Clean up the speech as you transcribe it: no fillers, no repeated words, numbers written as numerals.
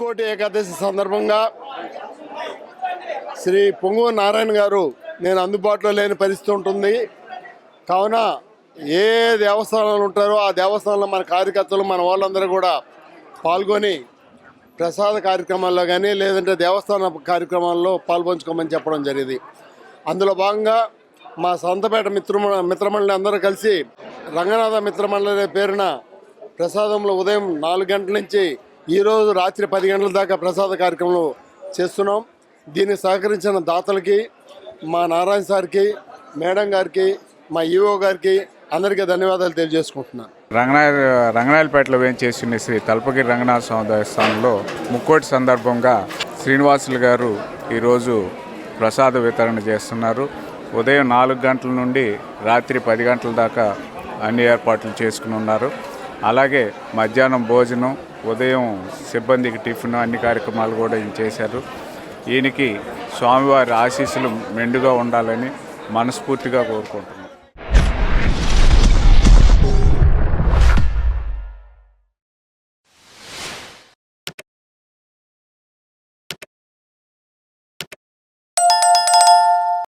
ముక్కోటి ఏకాదశి సందర్భంగా శ్రీ పొంగు నారాయణ గారు నేను అందుబాటులో లేని పరిస్థితి ఉంటుంది కావున ఏ దేవస్థానాలు ఉంటారో ఆ దేవస్థానంలో మన కార్యకర్తలు మన వాళ్ళందరూ కూడా పాల్గొని ప్రసాద కార్యక్రమాల్లో కానీ లేదంటే దేవస్థాన కార్యక్రమాల్లో పాల్పంచుకోమని చెప్పడం జరిగింది. అందులో భాగంగా మా సంతపేట మిత్రమండలి అందరూ కలిసి రంగనాథ మిత్రమండలి పేరున ప్రసాదంలో ఉదయం 4 గంటల నుంచి ఈరోజు రాత్రి 10 గంటల దాకా ప్రసాద కార్యక్రమాలు చేస్తున్నాం. దీనికి సహకరించిన దాతలకి, మా నారాయణ సార్కి, మేడం గారికి, మా ఈఓ గారికి అందరికీ ధన్యవాదాలు తెలియజేసుకుంటున్నాను. రంగనాయలపేటలో వేయించేసిన శ్రీ తల్పగిరి రంగనాథ స్వామి దేవస్థానంలో ముక్కోటి సందర్భంగా శ్రీనివాసులు గారు ఈరోజు ప్రసాద వితరణ చేస్తున్నారు. ఉదయం 4 గంటల నుండి రాత్రి 10 గంటల దాకా అన్ని ఏర్పాట్లు చేసుకుని ఉన్నారు. అలాగే మధ్యాహ్నం భోజనం, ఉదయం సిబ్బందికి టిఫిన్ అన్ని కార్యక్రమాలు కూడా ఈయన చేశారు. ఈయనకి స్వామివారి ఆశీస్సులు మెండుగా ఉండాలని మనస్ఫూర్తిగా కోరుకుంటున్నాను.